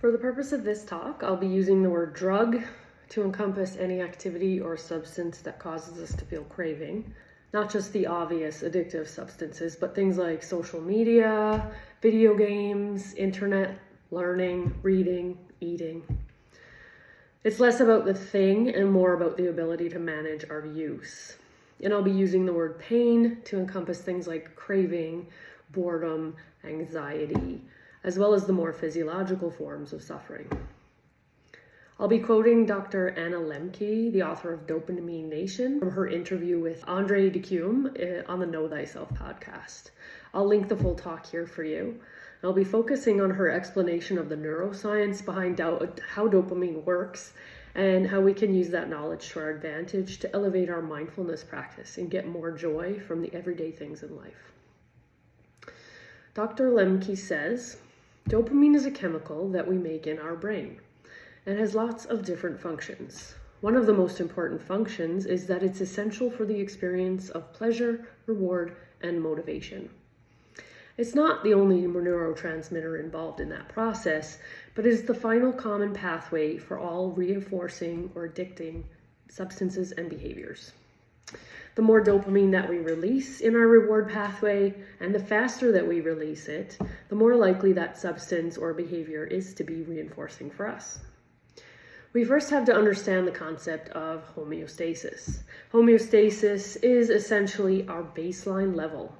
For the purpose of this talk, I'll be using the word drug to encompass any activity or substance that causes us to feel craving. Not just the obvious addictive substances, but things like social media, video games, internet, learning, reading, eating. It's less about the thing and more about the ability to manage our use. And I'll be using the word pain to encompass things like craving, boredom, anxiety, as well as the more physiological forms of suffering. I'll be quoting Dr. Anna Lembke, the author of Dopamine Nation, from her interview with Andre Duqum on the Know Thyself Podcast. I'll link the full talk here for you. I'll be focusing on her explanation of the neuroscience behind how dopamine works and how we can use that knowledge to our advantage to elevate our mindfulness practice and get more joy from the everyday things in life. Dr. Lembke says, dopamine is a chemical that we make in our brain and has lots of different functions. One of the most important functions is that it's essential for the experience of pleasure, reward, and motivation. It's not the only neurotransmitter involved in that process, but is the final common pathway for all reinforcing or addicting substances and behaviors. The more dopamine that we release in our reward pathway, and the faster that we release it, the more likely that substance or behavior is to be reinforcing for us. We first have to understand the concept of homeostasis. Homeostasis is essentially our baseline level.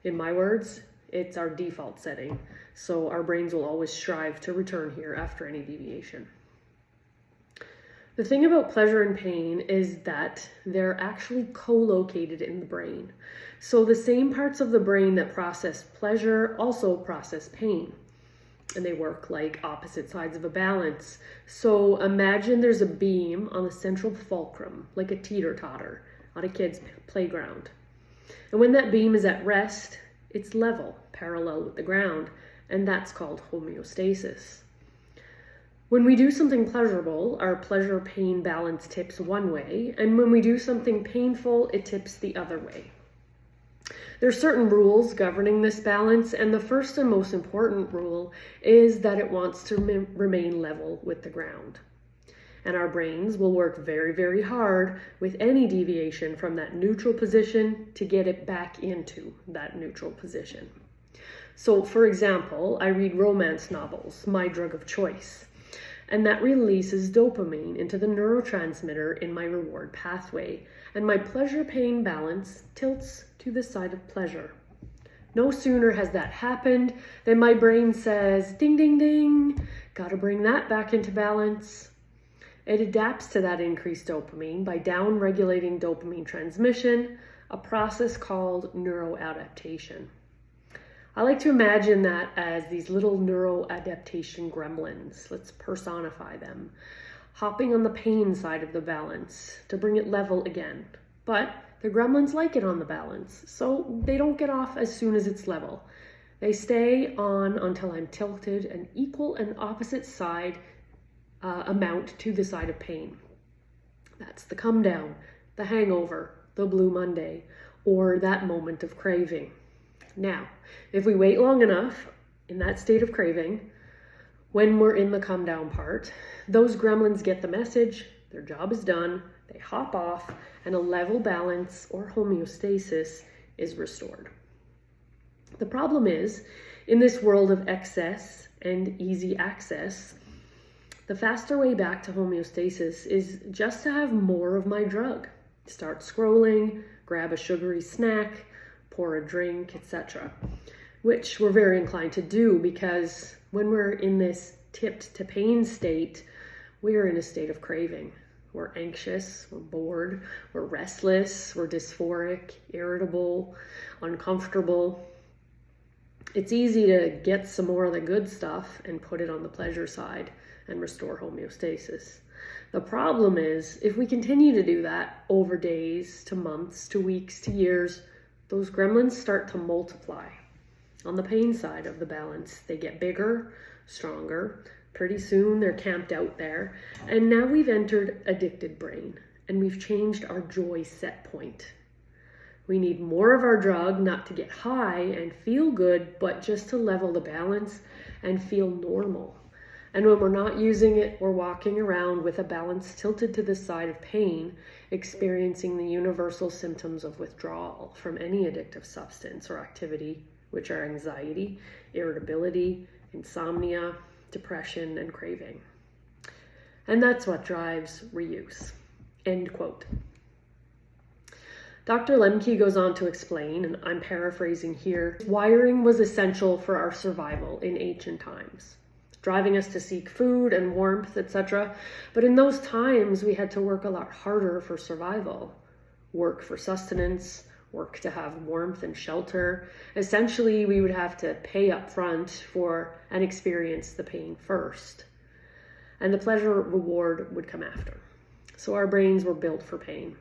In my words, it's our default setting, so our brains will always strive to return here after any deviation. The thing about pleasure and pain is that they're actually co-located in the brain. So the same parts of the brain that process pleasure also process pain. And they work like opposite sides of a balance. So imagine there's a beam on the central fulcrum, like a teeter-totter on a kid's playground. And when that beam is at rest, it's level, parallel with the ground, and that's called homeostasis. When we do something pleasurable, our pleasure-pain balance tips one way, and when we do something painful, it tips the other way. There are certain rules governing this balance, and the first and most important rule is that it wants to remain level with the ground. And our brains will work very, very hard with any deviation from that neutral position to get it back into that neutral position. So, for example, I read romance novels, my drug of choice, and that releases dopamine into the neurotransmitter in my reward pathway, and my pleasure-pain balance tilts to the side of pleasure. No sooner has that happened than my brain says, ding, ding, ding, gotta bring that back into balance. It adapts to that increased dopamine by down-regulating dopamine transmission, a process called neuroadaptation. I like to imagine that as these little neuroadaptation gremlins. Let's personify them, hopping on the pain side of the balance to bring it level again. But the gremlins like it on the balance, so they don't get off as soon as it's level. They stay on until I'm tilted an equal and opposite side amount to the side of pain. That's the come down, the hangover, the blue Monday, or that moment of craving. Now, if we wait long enough in that state of craving, when we're in the come down part, those gremlins get the message, their job is done, they hop off, and a level balance or homeostasis is restored. The problem is, in this world of excess and easy access, the faster way back to homeostasis is just to have more of my drug. Start scrolling, grab a sugary snack, pour a drink, etc. Which we're very inclined to do because when we're in this tipped to pain state, we're in a state of craving. We're anxious, we're bored, we're restless, we're dysphoric, irritable, uncomfortable. It's easy to get some more of the good stuff and put it on the pleasure side and restore homeostasis. The problem is, if we continue to do that over days to months to weeks to years, those gremlins start to multiply. On the pain side of the balance, they get bigger, stronger. Pretty soon they're camped out there. And now we've entered addicted brain and we've changed our joy set point. We need more of our drug, not to get high and feel good, but just to level the balance and feel normal. And when we're not using it, we're walking around with a balance tilted to the side of pain, experiencing the universal symptoms of withdrawal from any addictive substance or activity, which are anxiety, irritability, insomnia, depression, and craving. And that's what drives reuse. End quote. Dr. Lembke goes on to explain, and I'm paraphrasing here, wiring was essential for our survival in ancient times, driving us to seek food and warmth, etc. But in those times, we had to work a lot harder for survival. Work for sustenance, work to have warmth and shelter. Essentially, we would have to pay up front for and experience the pain first. And the pleasure reward would come after. So our brains were built for pain.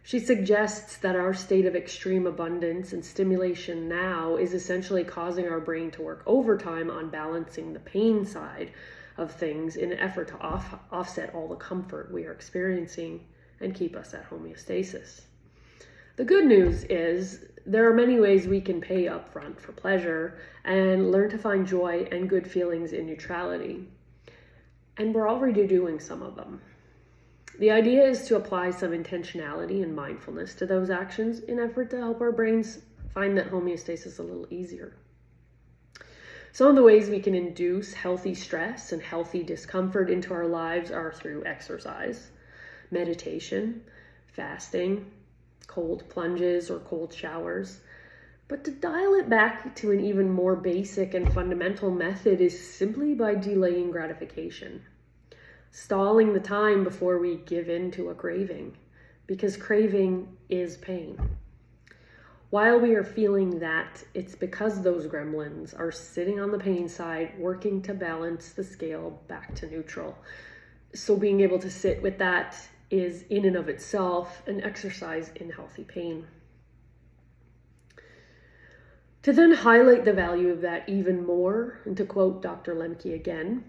She suggests that our state of extreme abundance and stimulation now is essentially causing our brain to work overtime on balancing the pain side of things in an effort to offset all the comfort we are experiencing and keep us at homeostasis. The good news is there are many ways we can pay upfront for pleasure and learn to find joy and good feelings in neutrality. And we're already doing some of them. The idea is to apply some intentionality and mindfulness to those actions in effort to help our brains find that homeostasis a little easier. Some of the ways we can induce healthy stress and healthy discomfort into our lives are through exercise, meditation, fasting, cold plunges or cold showers. But to dial it back to an even more basic and fundamental method is simply by delaying gratification. Stalling the time before we give in to a craving, because craving is pain. While we are feeling that, it's because those gremlins are sitting on the pain side, working to balance the scale back to neutral. So being able to sit with that is in and of itself an exercise in healthy pain. To then highlight the value of that even more, and to quote Dr. Lembke again,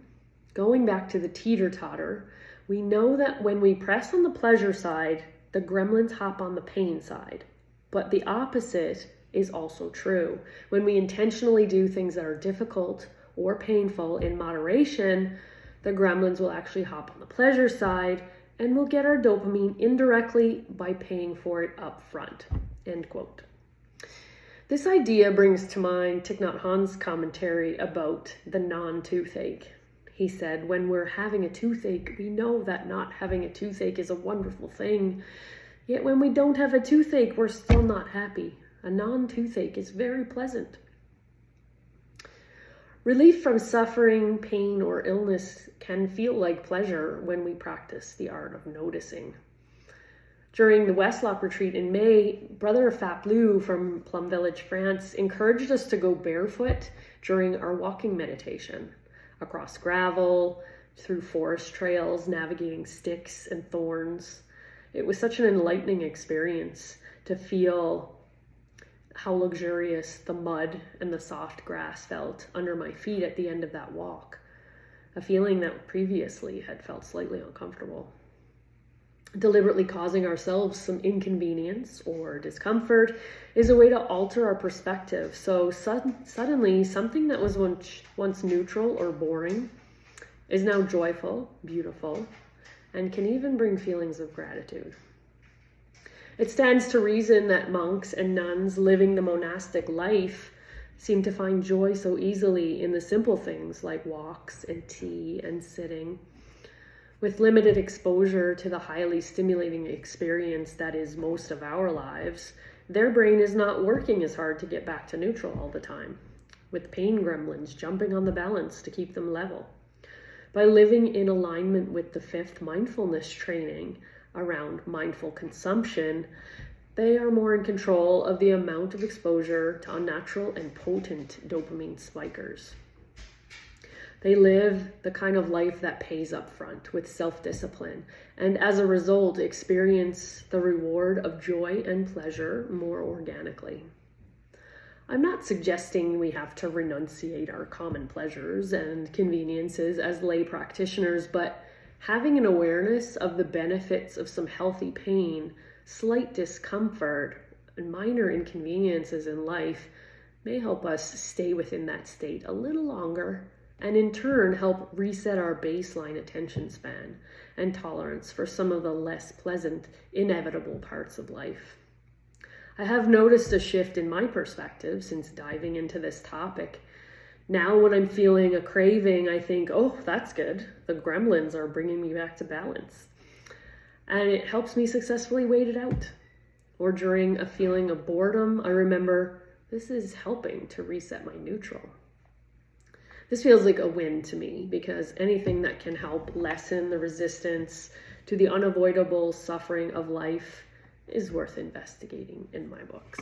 going back to the teeter-totter, we know that when we press on the pleasure side, the gremlins hop on the pain side. But the opposite is also true. When we intentionally do things that are difficult or painful in moderation, the gremlins will actually hop on the pleasure side and we'll get our dopamine indirectly by paying for it up front. End quote. This idea brings to mind Thich Nhat Hanh's commentary about the non-toothache. He said, when we're having a toothache, we know that not having a toothache is a wonderful thing. Yet when we don't have a toothache, we're still not happy. A non-toothache is very pleasant. Relief from suffering, pain, or illness can feel like pleasure when we practice the art of noticing. During the Westlock retreat in May, Brother Faplu from Plum Village, France, encouraged us to go barefoot during our walking meditation, across gravel, through forest trails, navigating sticks and thorns. It was such an enlightening experience to feel how luxurious the mud and the soft grass felt under my feet at the end of that walk, a feeling that previously had felt slightly uncomfortable. Deliberately causing ourselves some inconvenience or discomfort is a way to alter our perspective. So suddenly something that was once neutral or boring is now joyful, beautiful, and can even bring feelings of gratitude. It stands to reason that monks and nuns living the monastic life seem to find joy so easily in the simple things like walks and tea and sitting. With limited exposure to the highly stimulating experience that is most of our lives, their brain is not working as hard to get back to neutral all the time, with pain gremlins jumping on the balance to keep them level. By living in alignment with the 5th mindfulness training around mindful consumption, they are more in control of the amount of exposure to unnatural and potent dopamine spikers. They live the kind of life that pays up front with self-discipline, and as a result experience the reward of joy and pleasure more organically. I'm not suggesting we have to renunciate our common pleasures and conveniences as lay practitioners, but having an awareness of the benefits of some healthy pain, slight discomfort, and minor inconveniences in life may help us stay within that state a little longer and in turn help reset our baseline attention span and tolerance for some of the less pleasant, inevitable parts of life. I have noticed a shift in my perspective since diving into this topic. Now when I'm feeling a craving, I think, oh, that's good. The gremlins are bringing me back to balance. And it helps me successfully wait it out. Or during a feeling of boredom, I remember this is helping to reset my neutral. This feels like a win to me because anything that can help lessen the resistance to the unavoidable suffering of life is worth investigating in my books.